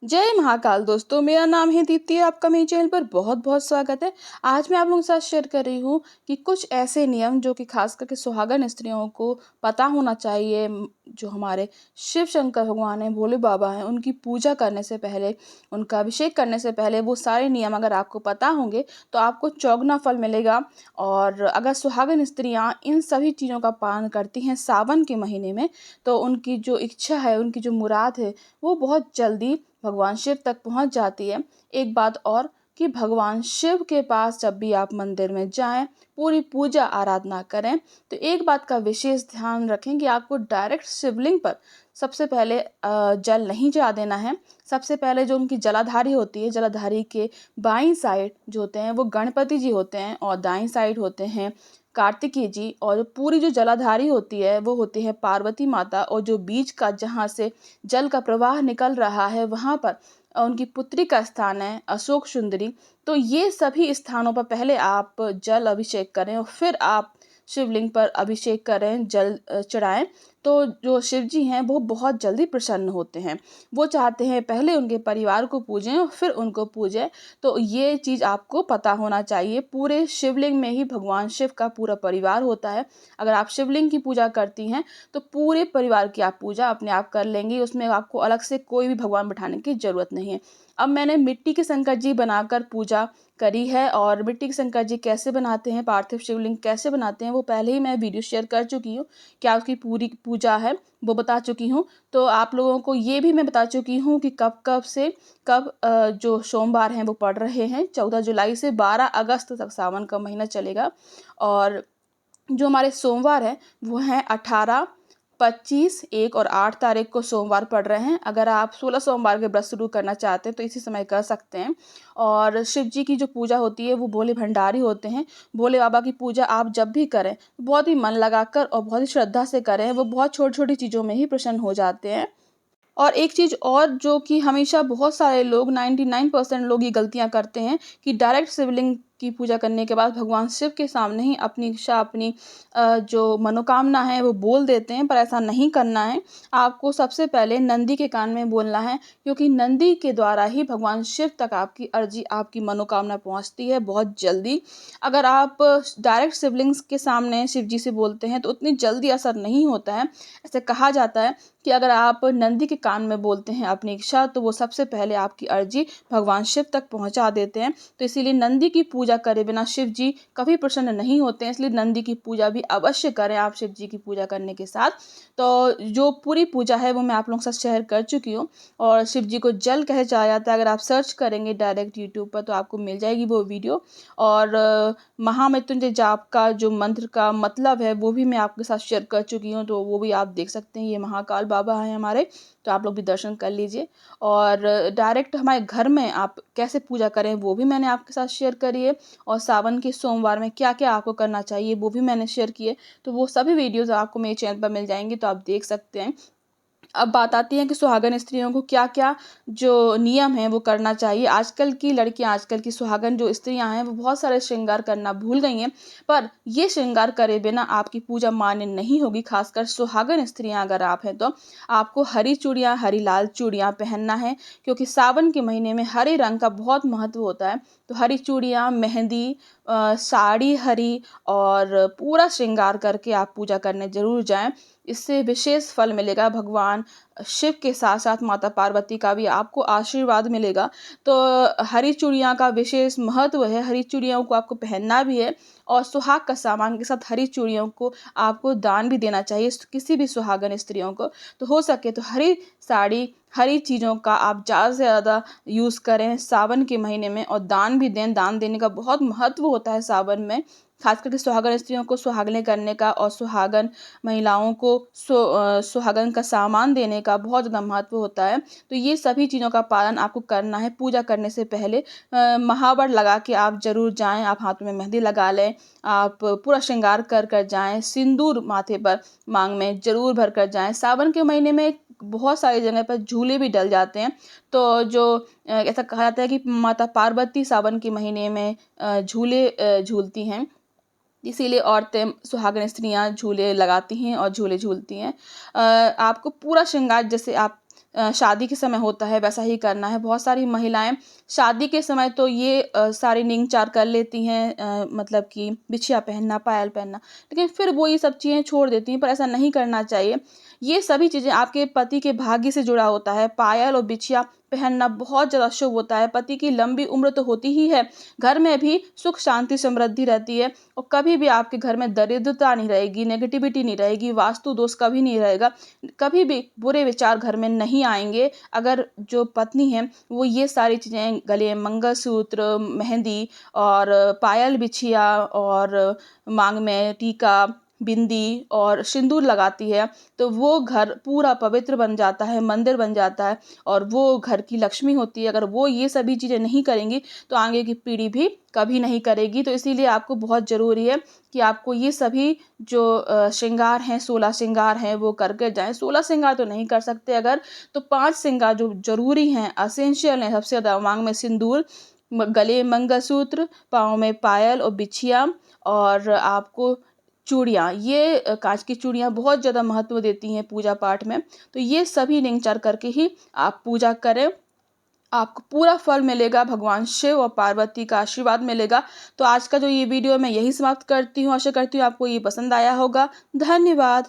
जय महाकाल दोस्तों, मेरा नाम है दीप्ति। आपका मेरे चैनल पर बहुत बहुत स्वागत है। आज मैं आप लोगों के साथ शेयर कर रही हूँ कि कुछ ऐसे नियम जो कि खास करके सुहागन स्त्रियों को पता होना चाहिए। जो हमारे शिव शंकर भगवान हैं, भोले बाबा हैं, उनकी पूजा करने से पहले, उनका अभिषेक करने से पहले वो सारे नियम अगर आपको पता होंगे तो आपको चौगुना फल मिलेगा। और अगर सुहागन स्त्रियाँ इन सभी चीज़ों का पालन करती हैं सावन के महीने में, तो उनकी जो इच्छा है, उनकी जो मुराद है, वो बहुत जल्दी भगवान शिव तक पहुंच जाती है। एक बात और कि भगवान शिव के पास जब भी आप मंदिर में जाएं, पूरी पूजा आराधना करें, तो एक बात का विशेष ध्यान रखें कि आपको डायरेक्ट शिवलिंग पर सबसे पहले जल नहीं चढ़ा देना है। सबसे पहले जो उनकी जलाधारी होती है, जलाधारी के बाईं साइड जो होते हैं वो गणपति जी होते हैं, और दाईं साइड होते हैं कार्तिकेय जी। और पूरी जो जलाधारी होती है वो होती है पार्वती माता, और जो बीच का जहाँ से जल का प्रवाह निकल रहा है वहाँ पर उनकी पुत्री का स्थान है अशोक सुंदरी। तो ये सभी स्थानों पर पहले आप जल अभिषेक करें और फिर आप शिवलिंग पर अभिषेक करें, जल चढ़ाएं। तो जो शिव जी हैं वो बहुत जल्दी प्रसन्न होते हैं। वो चाहते हैं पहले उनके परिवार को पूजें और फिर उनको पूजें। तो ये चीज़ आपको पता होना चाहिए। पूरे शिवलिंग में ही भगवान शिव का पूरा परिवार होता है। अगर आप शिवलिंग की पूजा करती हैं तो पूरे परिवार की आप पूजा अपने आप कर लेंगी, उसमें आपको अलग से कोई भी भगवान बिठाने की ज़रूरत नहीं है। अब मैंने मिट्टी के शंकर जी बनाकर पूजा करी है, और मिट्टी के शंकर जी कैसे बनाते हैं, पार्थिव शिवलिंग कैसे बनाते हैं, वो पहले ही मैं वीडियो शेयर कर चुकी हूँ। क्या उसकी पूरी पूजा है वो बता चुकी हूँ। तो आप लोगों को ये भी मैं बता चुकी हूँ कि कब कब से कब जो सोमवार हैं वो पड़ रहे हैं। 14 जुलाई से 12 अगस्त तक सावन का महीना चलेगा। और जो हमारे सोमवार हैं वो हैं 18, 25, 1 और 8 तारीख को सोमवार पड़ रहे हैं। अगर आप 16 सोमवार के व्रत शुरू करना चाहते हैं तो इसी समय कर सकते हैं। और शिव जी की जो पूजा होती है वो भोले भंडारी होते हैं। भोले बाबा की पूजा आप जब भी करें बहुत ही मन लगाकर और बहुत ही श्रद्धा से करें, वो बहुत छोटी छोटी चीज़ों में ही प्रसन्न हो जाते हैं। और एक चीज़ और जो कि हमेशा बहुत सारे लोग 99% लोग ये गलतियाँ करते हैं कि डायरेक्ट शिवलिंग की पूजा करने के बाद भगवान शिव के सामने ही अपनी इच्छा, अपनी जो मनोकामना है वो बोल देते हैं, पर ऐसा नहीं करना है। आपको सबसे पहले नंदी के कान में बोलना है, क्योंकि नंदी के द्वारा ही भगवान शिव तक आपकी अर्जी, आपकी मनोकामना पहुंचती है बहुत जल्दी। अगर आप डायरेक्ट शिवलिंग्स के सामने शिव जी से बोलते हैं तो उतनी जल्दी असर नहीं होता है। ऐसे कहा जाता है कि अगर आप नंदी के कान में बोलते हैं अपनी इच्छा, तो वो सबसे पहले आपकी अर्जी भगवान शिव तक पहुंचा देते हैं। तो इसीलिए नंदी की पूजा करे बिना शिव जी कभी प्रसन्न नहीं होते हैं। इसलिए नंदी की पूजा भी अवश्य करें आप शिव जी की पूजा करने के साथ। तो जो पूरी पूजा है वो मैं आप लोगों के साथ शेयर कर चुकी हूँ। और शिव जी को जल कहे जाया जाता है, अगर आप सर्च करेंगे डायरेक्ट यूट्यूब पर तो आपको मिल जाएगी वो वीडियो। और महामृत्युंजय जाप का जो मंत्र का मतलब है वो भी मैं आपके साथ शेयर कर चुकी हूँ, तो वो भी आप देख सकते हैं। ये महाकाल बाबा हैं हमारे, तो आप लोग भी दर्शन कर लीजिए। और डायरेक्ट हमारे घर में आप कैसे पूजा करें वो भी मैंने आपके साथ शेयर करी है। और सावन के सोमवार में क्या क्या आपको करना चाहिए वो भी मैंने शेयर किए। तो वो सभी वीडियोज़ आपको मेरे चैनल पर मिल जाएंगी, तो आप देख सकते हैं। अब बात आती है कि सुहागन स्त्रियों को क्या क्या जो नियम है वो करना चाहिए। आजकल की लड़कियां, आजकल की सुहागन जो स्त्रियां हैं वो बहुत सारे श्रृंगार करना भूल गई हैं। पर ये श्रृंगार करे बिना आपकी पूजा मान्य नहीं होगी। खासकर सुहागन स्त्रियां अगर आप हैं तो आपको हरी चूड़ियाँ, हरी लाल चूड़ियाँ पहनना है, क्योंकि सावन के महीने में हरे रंग का बहुत महत्व होता है। तो हरी चूड़ियाँ, मेहंदी, साड़ी हरी, और पूरा श्रृंगार करके आप पूजा करने जरूर जाएं। इससे विशेष फल मिलेगा। भगवान शिव के साथ साथ माता पार्वती का भी आपको आशीर्वाद मिलेगा। तो हरी चूड़ियाँ का विशेष महत्व है। हरी चूड़ियों को आपको पहनना भी है, और सुहाग का सामान के साथ हरी चूड़ियों को आपको दान भी देना चाहिए किसी भी सुहागन स्त्रियों को। तो हो सके तो हरी साड़ी, हरी चीज़ों का आप ज़्यादा से ज़्यादा यूज़ करें सावन के महीने में, और दान भी दें। दान देने का बहुत महत्व होता है सावन में, खास करके सुहागन स्त्रियों को सुहागने करने का, और सुहागन महिलाओं को सुहागन का सामान देने का बहुत ज़्यादा महत्व होता है। तो ये सभी चीज़ों का पालन आपको करना है। पूजा करने से पहले महावर लगा के आप जरूर जाएं। आप हाथों में मेहंदी लगा लें, आप पूरा श्रृंगार कर कर जाएं, सिंदूर माथे पर, मांग में जरूर भर कर जाएं। सावन के महीने में बहुत सारी जगह पर झूले भी डल जाते हैं। तो जो ऐसा कहा जाता है कि माता पार्वती सावन के महीने में झूले झूलती हैं, इसीलिए औरतें, सुहागन स्त्रियां झूले लगाती हैं और झूले झूलती हैं। आपको पूरा श्रृंगार, जैसे आप शादी के समय होता है वैसा ही करना है। बहुत सारी महिलाएँ शादी के समय तो ये सारे निंग-चार कर लेती हैं, मतलब कि बिछिया पहनना, पायल पहनना, लेकिन फिर वो ये सब चीज़ें छोड़ देती हैं, पर ऐसा नहीं करना चाहिए। ये सभी चीज़ें आपके पति के भाग्य से जुड़ा होता है। पायल और बिछिया पहनना बहुत ज़्यादा शुभ होता है। पति की लंबी उम्र तो होती ही है, घर में भी सुख, शांति, समृद्धि रहती है और कभी भी आपके घर में दरिद्रता नहीं रहेगी, नेगेटिविटी नहीं रहेगी, वास्तु दोष कभी नहीं रहेगा। कभी भी बुरे विचार घर में नहीं आएँगे, अगर जो पत्नी है वो ये सारी चीज़ें गले में मंगलसूत्र, मेहंदी और पायल, बिछिया और माँग में टीका, बिंदी और सिंदूर लगाती है, तो वो घर पूरा पवित्र बन जाता है, मंदिर बन जाता है और वो घर की लक्ष्मी होती है। अगर वो ये सभी चीज़ें नहीं करेंगी, तो आगे की पीढ़ी भी कभी नहीं करेगी। तो इसीलिए आपको बहुत ज़रूरी है कि आपको ये सभी जो श्रृंगार हैं, 16 श्रृंगार हैं, वो करके जाएँ। 16 श्रृंगार तो नहीं कर सकते अगर, तो 5 श्रृंगार जो ज़रूरी हैं, एसेंशियल हैं, सबसे ज़्यादा माँग में सिंदूर, गले में मंगलसूत्र, पाँव में पायल और बिछिया और आपको चूड़ियाँ, ये काँच की चूड़ियाँ बहुत ज़्यादा महत्व देती हैं पूजा पाठ में। तो ये सभी निंग-चार करके ही आप पूजा करें, आपको पूरा फल मिलेगा, भगवान शिव और पार्वती का आशीर्वाद मिलेगा। तो आज का जो ये वीडियो मैं यही समाप्त करती हूँ, आशा करती हूँ आपको ये पसंद आया होगा। धन्यवाद।